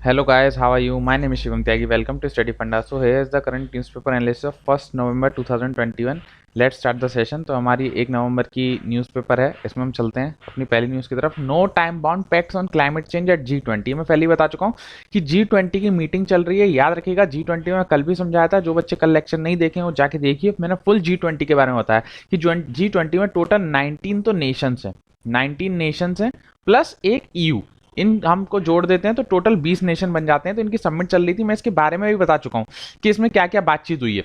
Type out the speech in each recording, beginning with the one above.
Hello guys, how are you? My name is Shivam Tyagi. Welcome to Study Funda. So here is the current newspaper analysis of 1st November 2021. Let's start the session. तो हमारी 1 नवंबर की newspaper है, इसमें हम चलते हैं अपनी पहली न्यूज़ की तरफ। No time bound pacts on climate change at G20। मैं पहले ही बता चुका हूँ कि G20 की मीटिंग चल रही है। याद रखिएगा, G20 में कल भी समझाया था, जो बच्चे कल लेक्चर नहीं देखे वो जाके देखिए। मैंने फुल G20 के बारे में बताया कि G20 में टोटल 19 तो नेशंस हैं, 19 नेशंस हैं प्लस एक EU। इन हमको जोड़ देते हैं तो टोटल 20 नेशन बन जाते हैं। तो इनकी समिट चल रही थी, मैं इसके बारे में भी बता चुका हूँ कि इसमें क्या क्या बातचीत हुई है।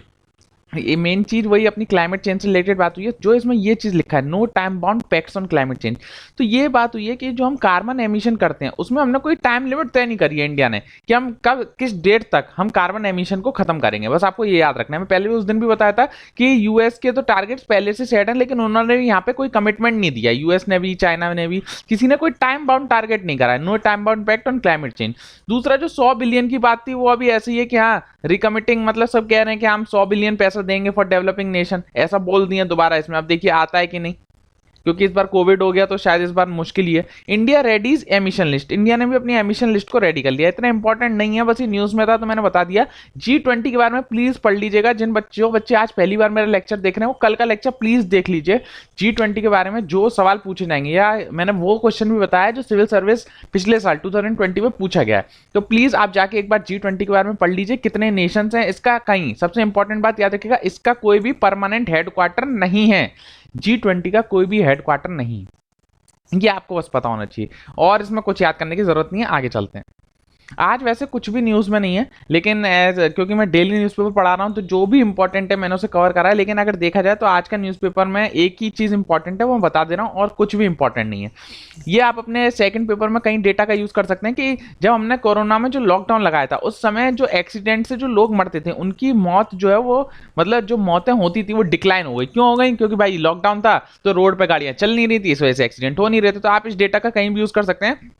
ये मेन चीज वही अपनी क्लाइमेट चेंज से रिलेटेड बात हुई है। जो इसमें ये चीज लिखा है, no time bound pacts on climate change, तो ये बात हुई है कि जो हम कार्बन एमिशन करते हैं उसमें हमने कोई टाइम लिमिट तय नहीं करी है इंडिया ने कि हम कब किस डेट तक हम कार्बन एमिशन को खत्म करेंगे। बस आपको ये याद रखना है। मैं पहले भी उस दिन भी बताया था कि यूएस के तो टारगेट्स पहले से सेट हैं, लेकिन उन्होंने यहाँ पे कोई कमिटमेंट नहीं दिया। यूएस ने भी, चाइना ने भी, किसी ने कोई टाइम बाउंड टारगेट नहीं करा है। No time bound pact on climate change. दूसरा, जो 100 बिलियन की बात थी वो अभी ऐसी है कि हाँ रिकमिटिंग, मतलब सब कह रहे हैं कि हम 100 बिलियन पैसा देंगे फॉर डेवलपिंग नेशन, ऐसा बोल दिए दोबारा। इसमें अब देखिए आता है कि नहीं, क्योंकि इस बार कोविड हो गया तो शायद इस बार मुश्किल ही है। India Reddy's emission list, India ने भी अपनी एमिशन लिस्ट को रेडी कर लिया। इतना इंपॉर्टेंट नहीं है, बस ये न्यूज में था तो मैंने बता दिया। G20 के बारे में प्लीज पढ़ लीजिएगा। जो बच्चे आज पहली बार मेरा लेक्चर देख रहे हैं वो कल का लेक्चर प्लीज देख लीजिए। G20 के बारे में जो सवाल पूछे जाएंगे, या मैंने वो क्वेश्चन भी बताया जो सिविल सर्विस पिछले साल 2020 में पूछा गया है। तो प्लीज आप जाके एक बार G20 के बारे में पढ़ लीजिए, कितने नेशंस हैं। इसका कहीं सबसे इंपॉर्टेंट बात याद रखिएगा, इसका कोई भी परमानेंट हेडक्वार्टर नहीं है। G20 का कोई भी हेडक्वार्टर नहीं, ये आपको बस पता होना चाहिए और इसमें कुछ याद करने की जरूरत नहीं है। आगे चलते हैं। आज वैसे कुछ भी न्यूज़ में नहीं है, लेकिन क्योंकि मैं डेली न्यूज़पेपर पढ़ा रहा हूं तो जो भी इंपॉर्टेंट है मैंने उसे कवर करा है। लेकिन अगर देखा जाए तो आज का न्यूज़पेपर में एक ही चीज़ इंपॉर्टेंट है, वो मैं बता दे रहा हूं, और कुछ भी इंपॉर्टेंट नहीं है। ये आप अपने सेकंड पेपर में कहीं डेटा का यूज़ कर सकते हैं कि जब हमने कोरोना में जो लॉकडाउन लगाया था उस समय जो एक्सीडेंट से जो लोग मरते थे उनकी मौत जो है वो, मतलब जो मौतें होती थी वो डिक्लाइन हो गई। क्यों हो गई? क्योंकि भाई लॉकडाउन था तो रोड पे गाड़ियां चल नहीं रही थी, इस वजह से एक्सीडेंट हो नहीं रहे थे। तो आप इस डेटा का कहीं भी यूज़ कर सकते हैं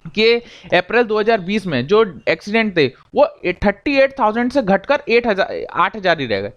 कि अप्रैल 2020 में जो एक्सीडेंट थे वो 38,000 से घटकर 8,000 ही रह गए।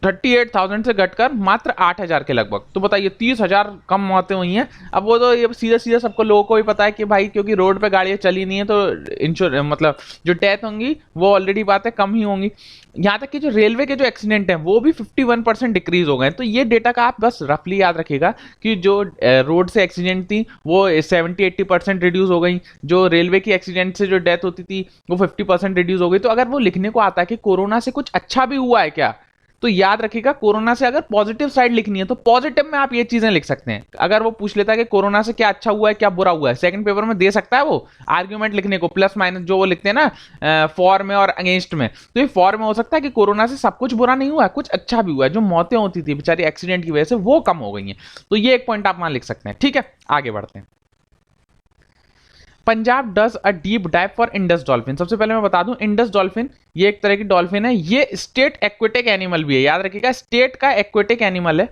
38,000 से घटकर मात्र 8,000 के लगभग। तो बताइए 30,000 कम मौतें हुई हैं। अब वो तो ये सीधा सीधा सबको लोगों को भी पता है कि भाई क्योंकि रोड पे गाड़ियां चली नहीं है तो मतलब जो डेथ होंगी वो ऑलरेडी बात है कम ही होंगी। यहाँ तक कि जो रेलवे के जो एक्सीडेंट हैं वो भी 51% डिक्रीज हो गए। तो ये डेटा का आप बस रफली याद रखिएगा कि जो रोड से एक्सीडेंट थी वो 70-80% रिड्यूस हो गई। जो रेलवे की एक्सीडेंट से जो डेथ होती थी वो 50% रिड्यूस हो गई। तो अगर वो लिखने को आता है कि कोरोना से कुछ अच्छा भी हुआ है क्या, तो याद रखिएगा कोरोना से अगर पॉजिटिव साइड लिखनी है तो पॉजिटिव में आप ये चीजें लिख सकते हैं। अगर वो पूछ लेता है कि कोरोना से क्या अच्छा हुआ है क्या बुरा हुआ है, सेकंड पेपर में दे सकता है वो आर्ग्यूमेंट लिखने को, प्लस माइनस जो वो लिखते हैं ना फॉर में और अगेंस्ट में। तो ये फॉर में हो सकता है कि कोरोना से सब कुछ बुरा नहीं हुआ है, कुछ अच्छा भी हुआ है। जो मौतें होती थी बेचारी एक्सीडेंट की वजह से वो कम हो गई हैं। तो ये एक पॉइंट आप वहां लिख सकते हैं। ठीक है, आगे बढ़ते हैं। Punjab does a deep dive for Indus dolphin. सबसे पहले मैं बता दूं, इंडस डॉल्फिन ये एक तरह की डॉल्फिन है। ये स्टेट एक्वेटिक एनिमल भी है, याद रखिएगा स्टेट का एक्वेटिक एनिमल है।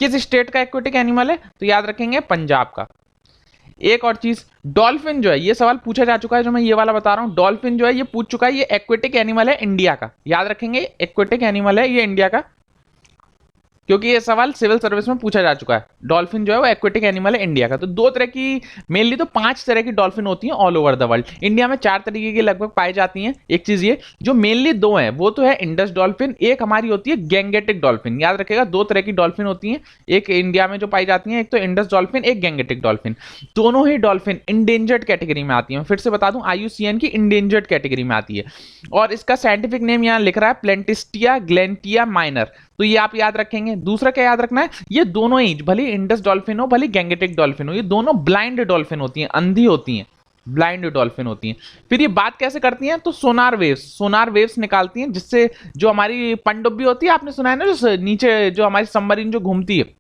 किस स्टेट का एक्वेटिक एनिमल है? तो याद रखेंगे पंजाब का। एक और चीज, डॉल्फिन जो है, ये सवाल पूछा जा चुका है जो मैं ये वाला बता रहा हूं। डॉल्फिन जो है ये पूछ चुका है, ये एक्वेटिक एनिमल है इंडिया का। याद रखेंगे एक्वेटिक एनिमल है ये इंडिया का, क्योंकि ये सवाल सिविल सर्विस में पूछा जा चुका है। डॉल्फिन जो है वो एक्वेटिक एनिमल है इंडिया का। तो दो तरह की, मेनली तो 5 तरह की डॉल्फिन होती हैं all over the world. India में 4 तरीके की लगभग पाई जाती हैं। एक चीज ये, जो मेनली 2 हैं वो तो है इंडस डॉल्फिन, एक हमारी होती है गैंगेटिक डॉल्फिन। याद रखिएगा 2 तरह की डॉल्फिन होती हैं, एक इंडिया में जो पाई जाती हैं, एक तो इंडस डॉल्फिन, एक गैंगेटिक डॉल्फिन। दोनों ही डॉल्फिन इंडेंजर्ड कैटेगरी में आती है। फिर से बता दूं, IUCN की इंडेंजर्ड कैटेगरी में आती है। और इसका साइंटिफिक नेम यहाँ लिख रहा है प्लेंटिस्टिया ग्लेंटिया माइनर। तो ये आप याद रखेंगे। दूसरा क्या याद रखना है, ये दोनों ही, भले इंडस डॉल्फिन हो भले गैंगेटिक डॉल्फिन हो, ये दोनों ब्लाइंड डॉल्फिन होती हैं, अंधी होती हैं, ब्लाइंड डॉल्फिन होती हैं। फिर ये बात कैसे करती हैं? तो सोनार वेव्स निकालती हैं, जिससे जो हमारी पनडुब्बी होती है, आपने सुना है ना, जो नीचे जो हमारी सबमरीन जो घूमती है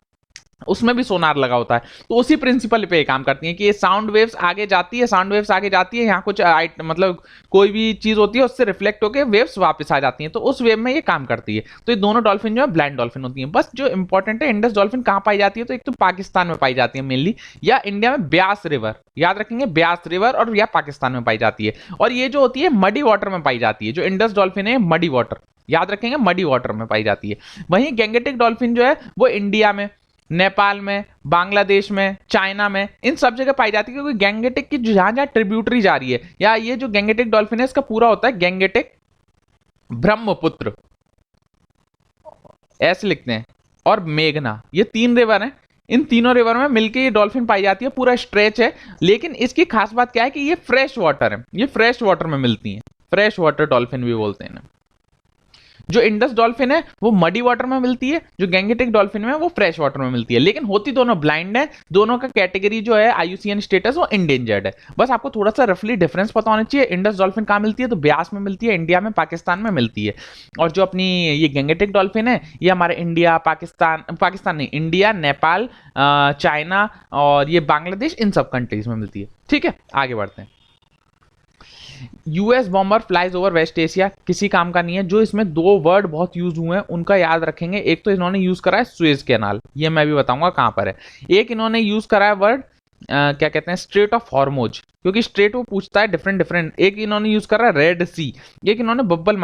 उसमें भी सोनार लगा होता है। तो उसी प्रिंसिपल पे काम करती है कि ये साउंड वेव्स आगे जाती है, यहाँ कुछ मतलब कोई भी चीज होती है उससे रिफ्लेक्ट होकर वेव्स वापस आ जाती हैं, तो उस वेव में ये काम करती है। तो ये दोनों डॉल्फिन जो है ब्लाइंड डॉल्फिन होती हैं। बस जो इंपॉर्टेंट है, इंडस डॉल्फिन कहाँ पाई जाती है? तो एक तो पाकिस्तान में पाई जाती है मेनली, या इंडिया में ब्यास रिवर, याद रखेंगे ब्यास रिवर, और या पाकिस्तान में पाई जाती है। और ये जो होती है मडी वाटर में पाई जाती है। जो इंडस डॉल्फिन है मडी वाटर, याद रखेंगे मडी वाटर में पाई जाती है। वहीं गैंगेटिक डॉल्फिन जो है वो इंडिया में, नेपाल में, बांग्लादेश में, चाइना में, इन सब जगह पाई जाती है, क्योंकि गैंगेटिक की जहां जहां ट्रिब्यूटरी जा रही है, या ये जो गैंगेटिक डॉल्फिन है इसका पूरा होता है गैंगेटिक ब्रह्मपुत्र, ऐसे लिखते हैं, और मेघना, ये 3 रिवर हैं। इन तीनों रिवर में मिलके ये डॉल्फिन पाई जाती है, पूरा स्ट्रेच है। लेकिन इसकी खास बात क्या है कि ये फ्रेश वाटर है, ये फ्रेश वाटर में मिलती है, फ्रेश वाटर डॉल्फिन भी बोलते हैं ना। जो इंडस डॉल्फिन है वो मडी वाटर में मिलती है, जो गैंगेटिक डॉल्फिन है वो फ्रेश वाटर में मिलती है, लेकिन होती दोनों ब्लाइंड है। दोनों का कैटेगरी जो है IUCN स्टेटस वो इंडेंजर्ड है। बस आपको थोड़ा सा रफली डिफरेंस पता होना चाहिए। इंडस डॉल्फिन कहाँ मिलती है, तो ब्यास में मिलती है, इंडिया में, पाकिस्तान में मिलती है। और जो अपनी ये गैंगेटिक डॉल्फिन है ये हमारे इंडिया, पाकिस्तान नहीं, इंडिया, नेपाल, चाइना और ये बांग्लादेश, इन सब कंट्रीज में मिलती है। ठीक है, आगे बढ़ते हैं। US bomber flies over West Asia, किसी काम का नहीं है। जो इसमें 2 वर्ड बहुत यूज हुए हैं उनका याद रखेंगे। एक तो इन्होंने यूज करा है सुएज कैनाल, ये मैं भी बताऊंगा कहां पर है। एक इन्होंने यूज करा है वर्ड क्या कहते हैं, स्ट्रेट ऑफ हॉर्मोज, क्योंकि स्ट्रेट वो पूछता है डिफरेंट। एक इन्होंने यूज करा है रेड सी, एक इन्होंने बब्बल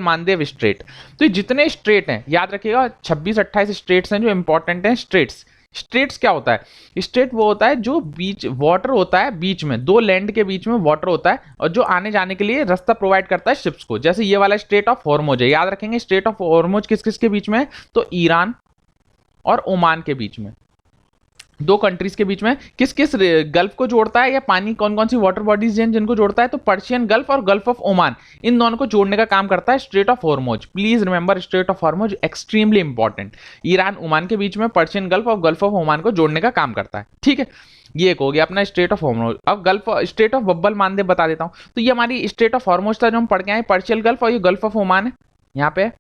मानदेव स्ट्रेट। तो जितने स्ट्रेट हैं याद रखिएगा, 26-28 स्ट्रेट्स हैं जो इंपॉर्टेंट हैं। स्ट्रेट्स क्या होता है, स्ट्रेट वो होता है जो बीच वाटर होता है, बीच में 2 लैंड के बीच में वाटर होता है, और जो आने जाने के लिए रास्ता प्रोवाइड करता है शिप्स को। जैसे ये वाला स्ट्रेट ऑफ हॉर्मोज है, याद रखेंगे स्ट्रेट ऑफ हॉर्मोज किस किस के बीच में है, तो ईरान और ओमान के बीच में, 2 कंट्रीज के बीच में। किस किस गल्फ को जोड़ता है, या पानी कौन कौन सी वाटर बॉडीज हैं जिनको जोड़ता है, तो पर्शियन गल्फ और गल्फ ऑफ ओमान, इन दोनों को जोड़ने का काम करता है straight of Hormoz. Please remember straight of Hormoz extremely important. Iran Oman के बीच में पर्शियन गल्फ और गल्फ ऑफ ओमान को जोड़ने का काम करता है। ठीक है, ये एक हो गया अपना स्ट्रेट ऑफ हॉर्मोज। अब gulf strait of Bab el Mandeb बता देता हूं। तो ये हमारी स्ट्रेट ऑफ हॉर्मोज था जो हम पढ़ के आए, पर्शियन गल्फ, और ये गल्फ ऑफ ओमान है यहाँ पे।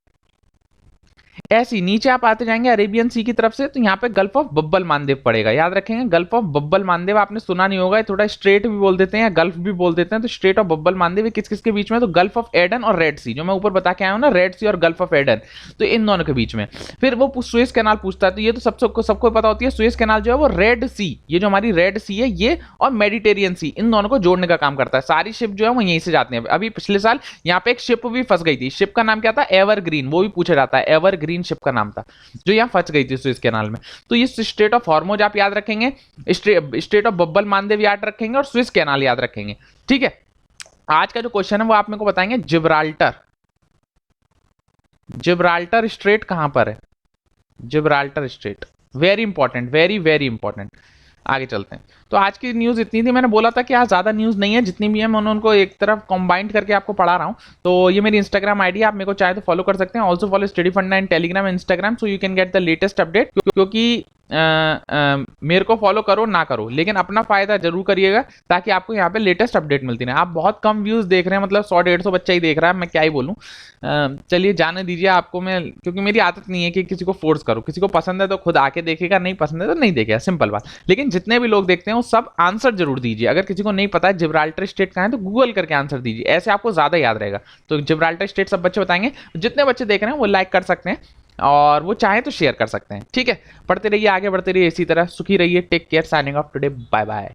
ऐसी नीचे आप आते जाएंगे अरेबियन सी की तरफ से, तो यहाँ पे गल्फ ऑफ बब्बल मानदेव पड़ेगा। याद रखेंगे गल्फ ऑफ बब्बल मानदेव, आपने सुना नहीं होगा, थोड़ा स्ट्रेट भी बोल देते हैं या गल्फ भी बोल देते हैं। तो स्ट्रेट ऑफ बब्बल मानदेव किस किस के बीच में, तो गल्फ ऑफ एडन और रेड सी, जो मैं ऊपर बता के आया हूँ ना, रेड सी और गल्फ ऑफ एडन, तो इन दोनों के बीच में। फिर वो सुएज कैनाल पूछता है, तो ये तो सबको पता होती है, सुएज कैनाल जो है वो रेड सी, ये जो हमारी रेड सी है ये, और मेडिटेरियन सी, इन दोनों को जोड़ने का काम करता है। सारी शिप जो है वो यहीं से जाती है। अभी पिछले साल यहाँ पे एक शिप भी फंस गई थी, शिप का नाम क्या था, एवरग्रीन, वो भी पूछा जाता है, एवरग्रीन शिप का नाम था, जो यहां फंस गई थी सुएज कैनाल में। तो ये स्ट्रेट ऑफ हॉर्मोज आप याद रखेंगे, स्ट्रेट ऑफ बब्बल मानदेव याद रखेंगे, और सुएज कैनाल याद रखेंगे। ठीक है, आज का जो क्वेश्चन है वो आप मेरे को बताएंगे, जिब्राल्टर स्ट्रेट कहां पर है, Gibraltar straight, very important, very very important. आगे चलते हैं। तो आज की न्यूज़ इतनी थी। मैंने बोला था कि आज ज़्यादा न्यूज़ नहीं है, जितनी भी है मैं उनको एक तरफ कंबाइंड करके आपको पढ़ा रहा हूँ। तो ये मेरी इंस्टाग्राम आईडी है, आप मेरे को चाहे तो फॉलो कर सकते हैं। ऑल्सो फॉलो स्टडी फंडा इन Telegram and Instagram, so you can get the latest update. क्योंकि मेरे को फॉलो करो ना करो, लेकिन अपना फायदा जरूर करिएगा, ताकि आपको यहाँ पे लेटेस्ट अपडेट मिलती रहे। आप बहुत कम व्यूज देख रहे हैं, मतलब 100-150 बच्चा ही देख रहा है, मैं क्या ही बोलूँ। चलिए जाने दीजिए आपको, मैं क्योंकि मेरी आदत नहीं है कि किसी को फोर्स करूँ। किसी को पसंद है तो खुद आके देखेगा, नहीं पसंद है तो नहीं देखेगा, सिंपल बात। लेकिन जितने भी लोग देखते हैं वो सब आंसर जरूर दीजिए। अगर किसी को नहीं पता है जिब्राल्टर स्टेट कहाँ है, तो गूगल करके आंसर दीजिए, ऐसे आपको ज्यादा याद रहेगा। तो जिब्राल्टर स्टेट सब बच्चे बताएंगे। जितने बच्चे देख रहे हैं वो लाइक कर सकते हैं, और वो चाहे तो शेयर कर सकते हैं। ठीक है, पढ़ते रहिए, आगे बढ़ते रहिए इसी तरह, सुखी रहिए। Take care, signing off today, bye bye.